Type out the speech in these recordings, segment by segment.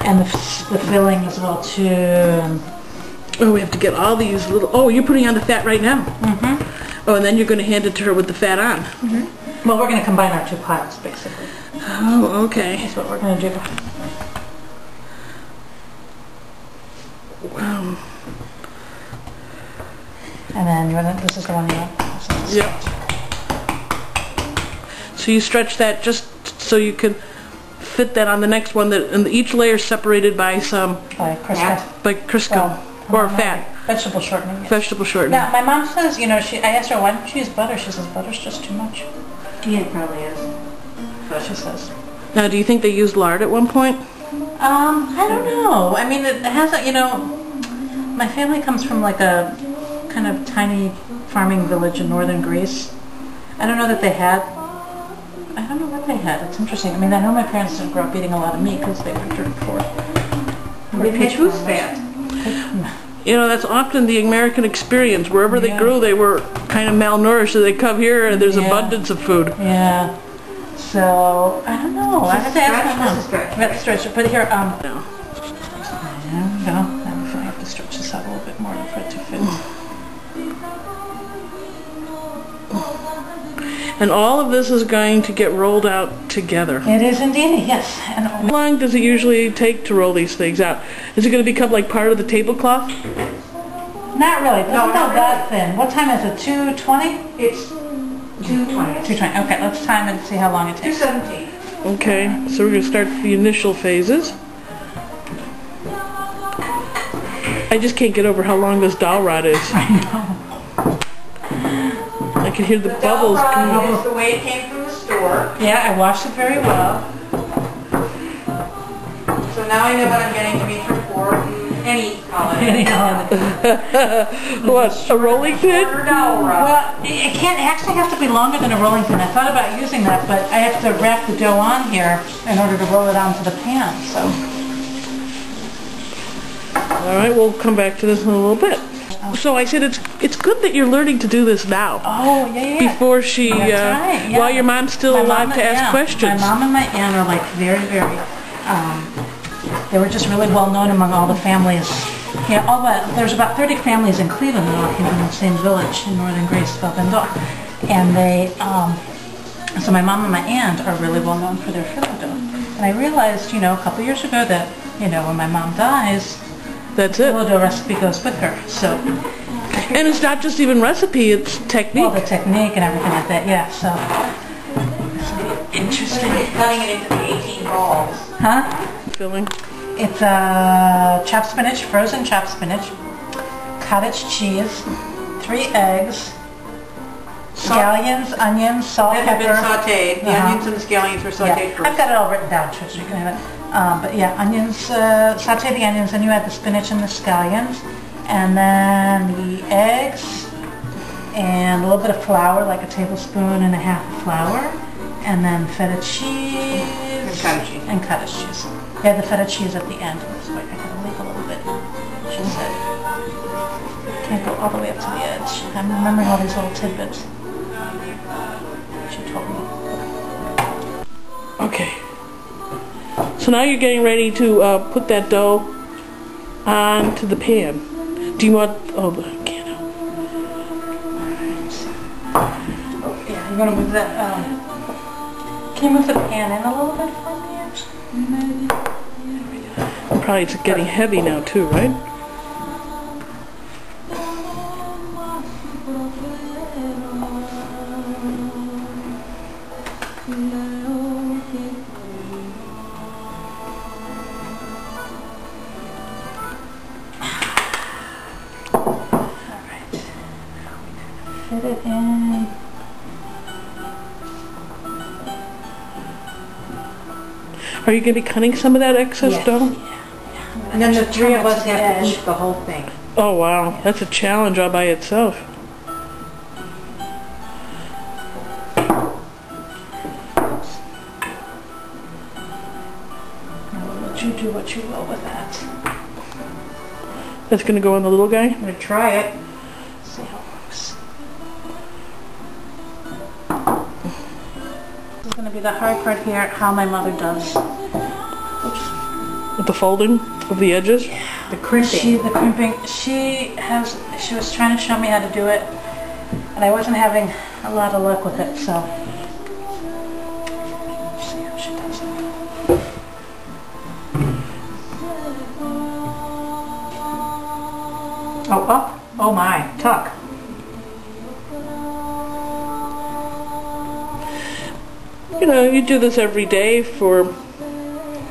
and the filling as well too. Oh, we have to get all these little... Oh, you're putting on the fat right now? Mm-hmm. Oh, and then you're going to hand it to her with the fat on? Mm-hmm. Well, we're going to combine our two piles, basically. Oh, okay. That's what we're going to do. Wow. And then you want to, this is the one you want? Yeah. So you stretch that just so you can fit that on the next one, that, and each layer is separated by some... By Crisco. By Crisco. Or fat. Vegetable shortening. Yes. Vegetable shortening. Now, my mom says, you know, I asked her, why don't you use butter? She says, butter's just too much. Yeah, it probably is. But she says. Now, do you think they used lard at one point? I don't know. I mean, it hasn't, you know, my family comes from like a kind of tiny farming village in northern Greece. I don't know that they had, I don't know what they had. It's interesting. I mean, I know my parents didn't grow up eating a lot of meat because they were dirt poor. They had who's fat? You know, that's often the American experience. Wherever they grew, they were kind of malnourished. So they come here and there's abundance of food. Yeah. So, I don't know. I have to ask my mom. Let's stretch it. Put it here. No. There we go. Now I have to stretch this out a little bit more for it to fit. And all of this is going to get rolled out together. It is indeed, yes. And how long does it usually take to roll these things out? Is it going to become like part of the tablecloth? Not really. It doesn't go that thin. What time is it? 2:20? It's 2:20. 2:20. Okay, let's time it and see how long it takes. 2:17. Okay, so we're going to start the initial phases. I just can't get over how long this dowel rod is. I know. I can hear the bubbles coming It's out. the way it came from the store. Yeah, I washed it very well. So now I know what I'm getting Dimitra for any holiday. Any holiday. What, a rolling pin? Well, it can't actually have to be longer than a rolling pin. I thought about using that, but I have to wrap the dough on here in order to roll it onto the pan. So. All right, we'll come back to this in a little bit. So I said it's good that you're learning to do this now. Oh, yeah. Before she, That's right, yeah. while your mom's still alive to ask questions. My mom and my aunt are like very, they were just really well known among all the families. Yeah, there's about 30 families in Cleveland that all came from the same village in northern Greece, Belvendor. And they, so my mom and my aunt are really well known for their phyllo dough. And I realized, you know, a couple years ago that, you know, when my mom dies, that's it. The phyllo dough recipe goes with her. So. And it's not just even recipe, it's technique. Well, the technique and everything like that, yeah, so. Interesting. Cutting it into 18 balls. Huh? Filling. It's chopped spinach, frozen chopped spinach, cottage cheese, 3 eggs, scallions, onions, salt, That have pepper. been sauteed. The onions and the scallions were sauteed first. I've got it all written down, so you can have it. But yeah, onions, saute the onions, then you add the spinach and the scallions, and then the eggs, and a little bit of flour, like a tablespoon and a half of flour, and then feta cheese. And cottage cheese. And cottage cheese. Yeah, the feta cheese at the end. Let's wait, I gotta leave a little bit. She said. Can't go all the way up to the edge. I'm remembering all these little tidbits. She told me. Okay. So now you're getting ready to put that dough onto the pan. Do you want, oh, the can out. Oh, yeah, you're gonna move that, can you move the pan in a little bit for me? And probably it's getting heavy now too, right? Fit it in. Are you going to be cutting some of that excess dough? Yeah. And then the 3 of us have to eat the whole thing. Oh wow, that's a challenge all by itself. I'll let you do what you will with that. That's going to go on the little guy? I'm going to try it. See how it works. This is going to be the hard part here, how my mother does. Oops. The folding of the edges? The crimping. The crimping. She was trying to show me how to do it, and I wasn't having a lot of luck with it, so. Let's see how she does it. Oh, up. Oh my, tuck. You know, you do this every day for a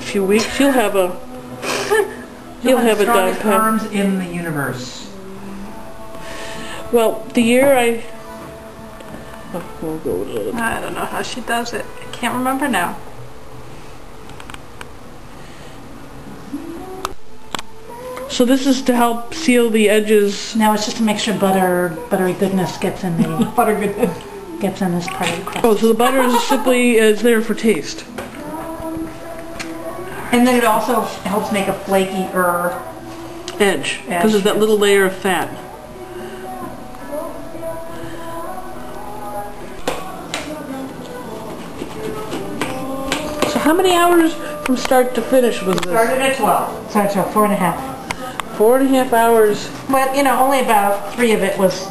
few weeks, you'll have a the down strongest pat. arms in the universe. Well, the year we'll go with it. I don't know how she does it. I can't remember now. So this is to help seal the edges. Now it's just to make sure buttery goodness gets in the Butter good. gets in this part of the crust. Oh, so the butter is simply is there for taste. And then it also helps make a flaky-er Edge, because of that little layer of fat. So how many hours from start to finish was this? Started at 12. So it's 4.5. 4.5 hours. Well, you know, only about 3 of it was,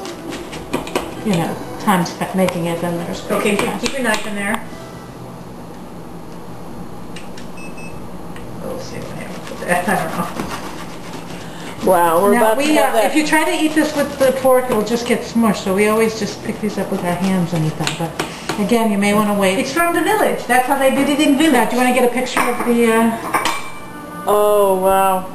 you know, time spent making it, and there's Okay, cooking time. keep your knife in there. Let's see if I can put that. I don't know. Wow, we're Now, about to have that. if you try to eat this with the fork, it'll just get smushed, so we always just pick these up with our hands and eat them, but again, you may want to wait. It's from the village. That's how they did it in Now, village. do you want to get a picture of the, Oh, wow.